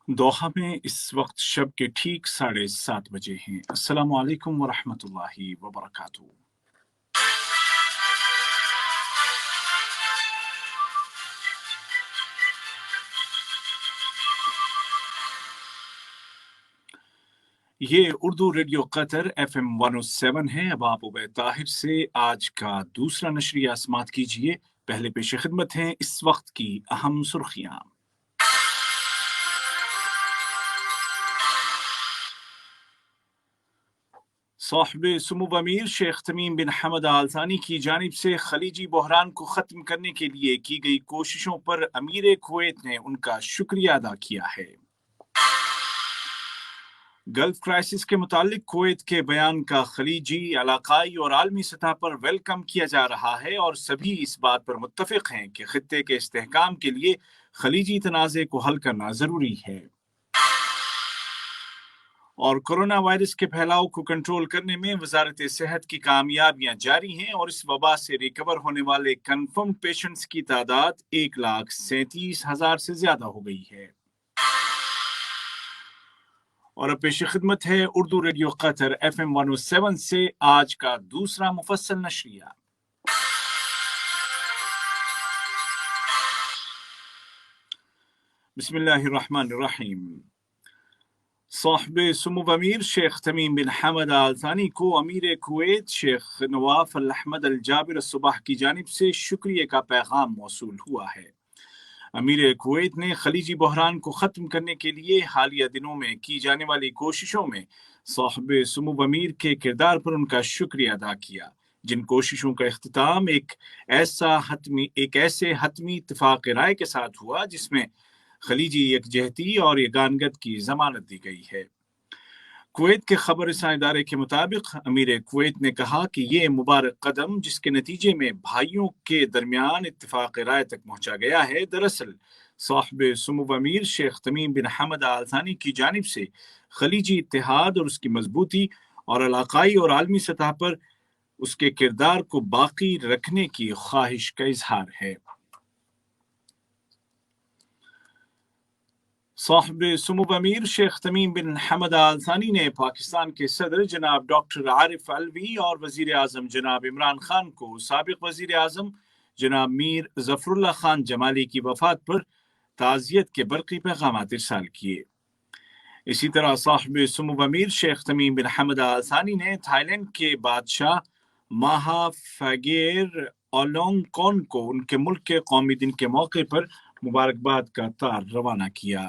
दोहा में इस वक्त शब के ठीक 7:30 बजे हैं। अस्सलामु अलैकुम वरहमतुल्लाहि वबरकातुहू। ये उर्दू रेडियो कतर FM 107 है। अब आप उबैद ताहिर से आज का दूसरा नशरिया समात कीजिए। पहले पेश खिदमत हैं इस वक्त की अहम सुर्खियां। साहिब सुमुव अमीर शेख तमीम बिन हमद आल थानी की जानिब से खलीजी बहरान को ख़त्म करने के लिए की गई कोशिशों पर अमीर कुवैत ने उनका शुक्रिया अदा किया है। गल्फ क्राइसिस के मुतालिक कुवैत के बयान का खलीजी, इलाकाई और आलमी सतह पर वेलकम किया जा रहा है और सभी इस बात पर मुत्तफिक हैं कि खित्ते के इस्तेहकाम के लिए खलीजी तनाज़े को हल करना ज़रूरी है। और कोरोना वायरस के फैलाव को कंट्रोल करने में वजारत सेहत की कामयाबियां जारी हैं और इस वबा से रिकवर होने वाले कन्फर्म पेशेंट्स की तादाद 1,37,000 से ज्यादा हो गई है। और अब पेश खिदमत है उर्दू रेडियो कतर FM 107 से आज का दूसरा मुफस्सल नशरिया। बिस्मिल्लाहिर्रहमानिर्रहीम। साहिब सुमुव अमीर शेख तमीम बिन हमद आल थानी को अमीर कुवैत शेख नवाफ अल अहमद अल जाबिर सुबह की जानिब से शुक्रिया का पैगाम मौसूल हुआ है। अमीर कुवैत ने खलीजी बहरान को ख़त्म करने के लिए हालिया दिनों में की जाने वाली कोशिशों में साहिब सुमुव अमीर के किरदार पर उनका शुक्रिया अदा किया, जिन कोशिशों का इख्तिताम एक ऐसे हतमी इत्तेफाक राय के साथ हुआ जिसमें खलीजी यकजहती और यगानगत की जमानत दी गई है। कुवैत के खबर रसां इदारे के मुताबिक अमीर कुवैत ने कहा कि ये मुबारक कदम, जिसके नतीजे में भाइयों के दरमियान इत्तेफाक राय तक पहुंचा गया है, दरअसल साहिब सुमुव अमीर शेख तमीम बिन हमद आल थानी की जानिब से खलीजी इत्तेहाद और उसकी मजबूती और इलाकाई और आलमी सतह पर उसके किरदार को बाकी रखने की ख्वाहिश का इजहार है। साहिब सुमुव अमीर शेख तमीम बिन हमद आल थानी ने पाकिस्तान के सदर जनाब डॉक्टर आरिफ अलवी और वजीर आजम जनाब इमरान खान को साबिक वजीर आजम जनाब मीर जफरुल्लाह खान जमाली की वफात पर ताज़ियत के बरक़ी पैगाम इरसाल किए। इसी तरह साहिब सुमुव अमीर शेख तमीम बिन हमद आल थानी ने थाईलैंड के बादशाह माहा फगेर ओलोंगकोन को उनके मुल्क के कौमी दिन के मौके पर मुबारकबाद का तार रवाना किया।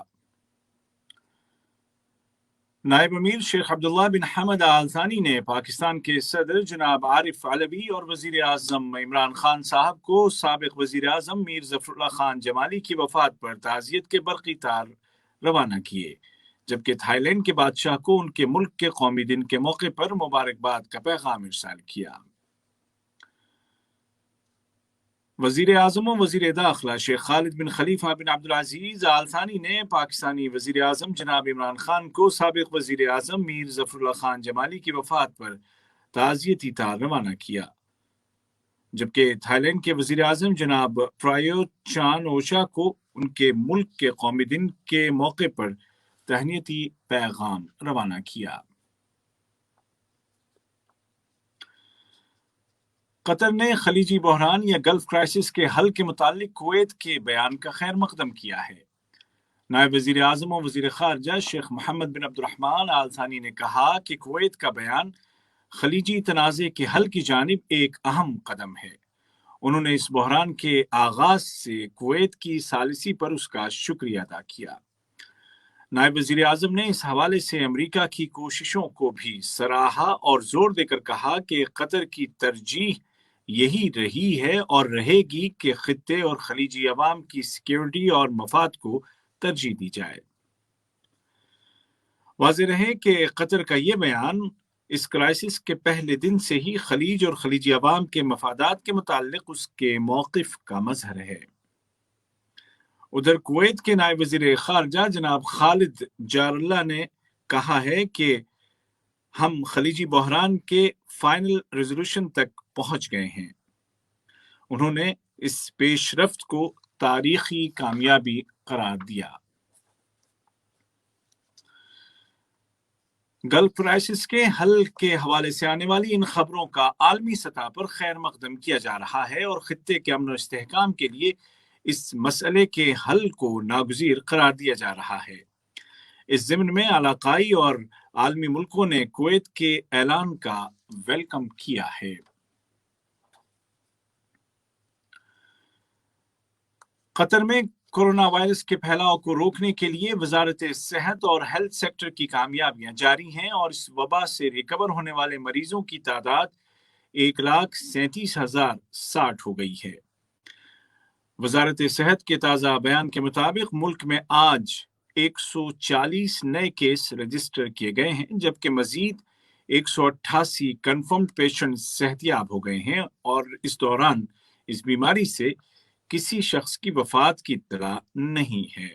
नायब अमीर शेख अब्दुल्ला बिन हमद आल थानी ने पाकिस्तान के सदर जनाब आरिफ अलवी और वजीर आजम इमरान खान साहब को साबिक वजीर आजम मीर जफरुल्लाह खान जमाली की वफात पर ताज़ियत के बरक़ी तार रवाना किए, जबकि थाईलैंड के बादशाह को उनके मुल्क के कौमी दिन के मौके पर मुबारकबाद का पैगाम इरसाल किया। वजीर आजम और वजीर दाखिला शेख खालिद बिन खलीफा बिन अब्दुल अजीज आल थानी ने पाकिस्तानी वजीर आजम जनाब इमरान खान को साबिक वजीर आजम मीर जफरुल्लाह खान जमाली की वफात पर ताज़ियती तार रवाना किया, जबकि थाईलैंड के वजीर आजम जनाब प्रायोत चान ओशा को उनके मुल्क के कौमी दिन के मौके पर तहनीती पैगाम रवाना किया। कतर ने खलीजी बहरान या गल्फ क्राइसिस के हल के मुतालिक कुवैत के बयान का खैर मकदम किया है। नायब वजीर आजम और वजीर खारजा शेख मोहम्मद बिन अब्दुर्रहमान आल थानी ने कहा कि कुवैत का बयान खलीजी तनाज़े के हल की जानिब एक अहम कदम है। उन्होंने इस बहरान के आगाज से कुवैत की सालिसी पर उसका शुक्रिया अदा किया। नायब वजीर आजम ने इस हवाले से अमरीका की कोशिशों को भी सराहा और जोर देकर कहा कि कतर की तरजीह यही रही है और रहेगी कि खित्ते और खलीजी अवाम की सिक्योरिटी और मफाद को तरजीह दी जाए। वाज़ेह रहे कि कतर का ये बयान इस क्राइसिस के पहले दिन से ही खलीज और खलीजी अवाम के मफादात के मुताल्लिक उसके मौक़िफ़ का मज़हर है। उधर कुवैत के नायब वज़ीर खारजा जनाब खालिद जारल्ला ने कहा है कि हम खलीजी बहरान के फाइनल रेजोल्यूशन तक पहुंच गए हैं। उन्होंने इस पेशरफ्त को तारीखी कामयाबी करार दिया। گلف کرائسس کے حل کے حوالے سے آنے والی ان خبروں کا عالمی سطح پر خیر مقدم کیا جا رہا ہے اور خطے کے امن و استحکام کے لیے اس مسئلے کے حل کو ناگزیر قرار دیا جا رہا ہے۔ اس ضمن میں علاقائی اور عالمی ملکوں نے کویت کے اعلان کا ویلکم کیا ہے۔ قطر میں کورونا وائرس کے پھیلاؤ کو روکنے کے لیے وزارت صحت اور ہیلتھ سیکٹر کی کامیابیاں جاری ہیں اور اس وبا سے ریکور ہونے والے مریضوں کی تعداد 1,37,060 ہو گئی ہے۔ وزارت صحت کے تازہ بیان کے مطابق ملک میں آج 140 نئے کیس رجسٹر کیے گئے ہیں، جبکہ مزید 188 کنفرمڈ پیشنٹ صحتیاب ہو گئے ہیں اور اس دوران اس بیماری سے کسی شخص کی وفات کی اطلاع نہیں ہے۔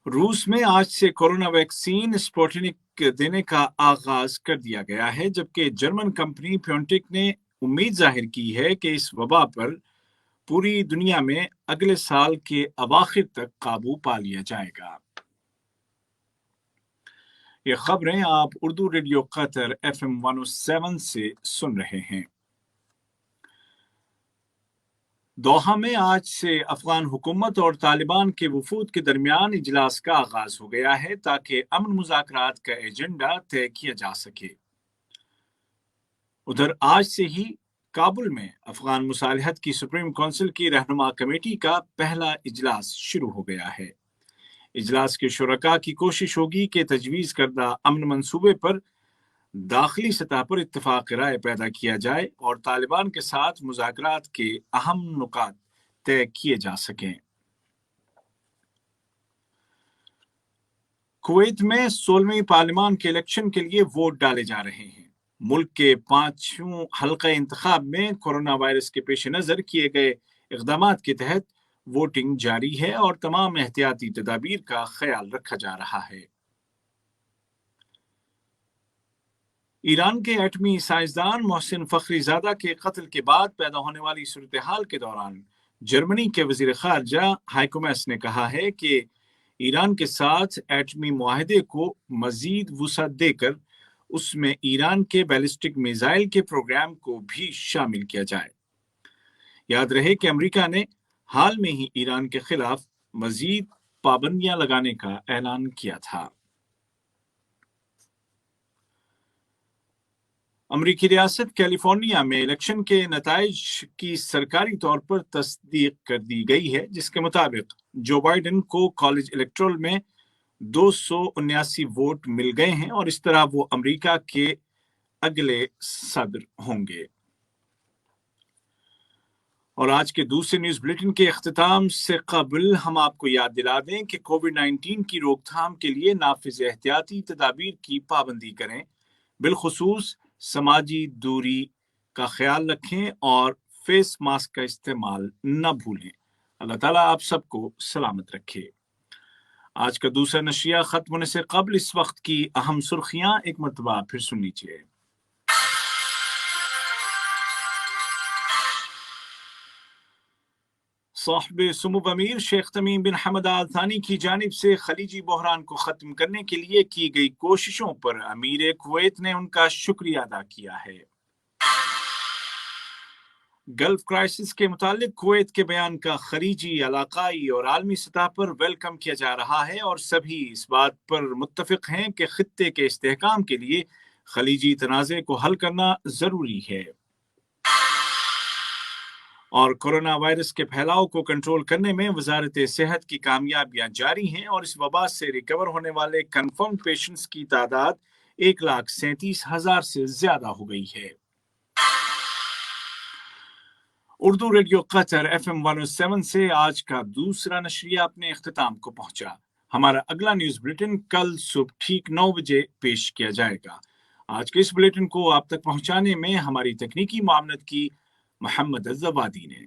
روس میں آج سے کورونا ویکسین سپوٹنک دینے کا آغاز کر دیا گیا ہے، جبکہ جرمن کمپنی بیونٹیک نے امید ظاہر کی ہے کہ اس وبا پر پوری دنیا میں اگلے سال کے اواخر تک قابو پا لیا جائے گا۔ یہ خبریں آپ اردو ریڈیو قطر FM 107 سے سن رہے ہیں۔ دوحہ میں آج سے افغان حکومت اور طالبان کے وفود کے درمیان اجلاس کا آغاز ہو گیا ہے تاکہ امن مذاکرات کا ایجنڈا طے کیا جا سکے۔ ادھر آج سے ہی کابل میں افغان مصالحت کی سپریم کونسل کی رہنما کمیٹی کا پہلا اجلاس شروع ہو گیا ہے۔ اجلاس کے شرکاء کی کوشش ہوگی کہ تجویز کردہ امن منصوبے پر داخلی سطح پر اتفاق رائے پیدا کیا جائے اور طالبان کے ساتھ مذاکرات کے اہم نکات طے کیے جا سکیں۔ کویت میں 16ویں پارلیمان کے الیکشن کے لیے ووٹ ڈالے جا رہے ہیں۔ ملک کے 5 حلقہ انتخاب میں کورونا وائرس کے پیش نظر کیے گئے اقدامات کے تحت ووٹنگ جاری ہے اور تمام احتیاطی تدابیر کا خیال رکھا جا رہا ہے۔ ایران کے ایٹمی سائنسدان محسن فخری زادہ کے قتل کے بعد پیدا ہونے والی صورتحال کے دوران جرمنی کے وزیر خارجہ ہائیکو میس نے کہا ہے کہ ایران کے ساتھ ایٹمی معاہدے کو مزید وسعت دے کر اس میں ایران کے بیلسٹک میزائل کے پروگرام کو بھی شامل کیا جائے۔ یاد رہے کہ امریکہ نے حال میں ہی ایران کے خلاف مزید پابندیاں لگانے کا اعلان کیا تھا۔ امریکی ریاست کیلیفورنیا میں الیکشن کے نتائج کی سرکاری طور پر تصدیق کر دی گئی ہے، جس کے مطابق جو بائیڈن کو کالج الیکٹورل میں 279 ووٹ مل گئے ہیں اور اس طرح وہ امریکہ کے اگلے صدر ہوں گے۔ اور آج کے دوسرے نیوز بلیٹن کے اختتام سے قبل ہم آپ کو یاد دلا دیں کہ کووڈ-19 کی روک تھام کے لیے نافذ احتیاطی تدابیر کی پابندی کریں، بالخصوص سماجی دوری کا خیال رکھیں اور فیس ماسک کا استعمال نہ بھولیں۔ اللہ تعالیٰ آپ سب کو سلامت رکھے۔ آج کا دوسرا نشریہ ختم ہونے سے قبل اس وقت کی اہم سرخیاں ایک مرتبہ پھر سن لیجیے۔ صاحب سمو امیر شیخ تمیم بن حمد آل ثانی کی جانب سے خلیجی بحران کو ختم کرنے کے لیے کی گئی کوششوں پر امیر کویت نے ان کا شکریہ ادا کیا ہے۔ گلف کرائسس کے متعلق کویت کے بیان کا خلیجی، علاقائی اور عالمی سطح پر ویلکم کیا جا رہا ہے اور سبھی اس بات پر متفق ہیں کہ خطے کے استحکام کے لیے خلیجی تنازع کو حل کرنا ضروری ہے اور کورونا وائرس کے پھیلاؤ کو کنٹرول کرنے میں وزارت صحت کی کامیابیاں جاری ہیں اور اس وبا سے ریکور ہونے والے کنفرم پیشنٹس کی تعداد 1,37,000 سے زیادہ ہو گئی ہے۔ اردو ریڈیو قطر FM 107 سے آج کا دوسرا نشریہ اپنے اختتام کو پہنچا۔ ہمارا اگلا نیوز بلیٹن کل صبح ٹھیک 9 بجے پیش کیا جائے گا۔ آج کے اس بلیٹن کو آپ تک پہنچانے میں ہماری تکنیکی معاونت کی محمد الزوادی نے۔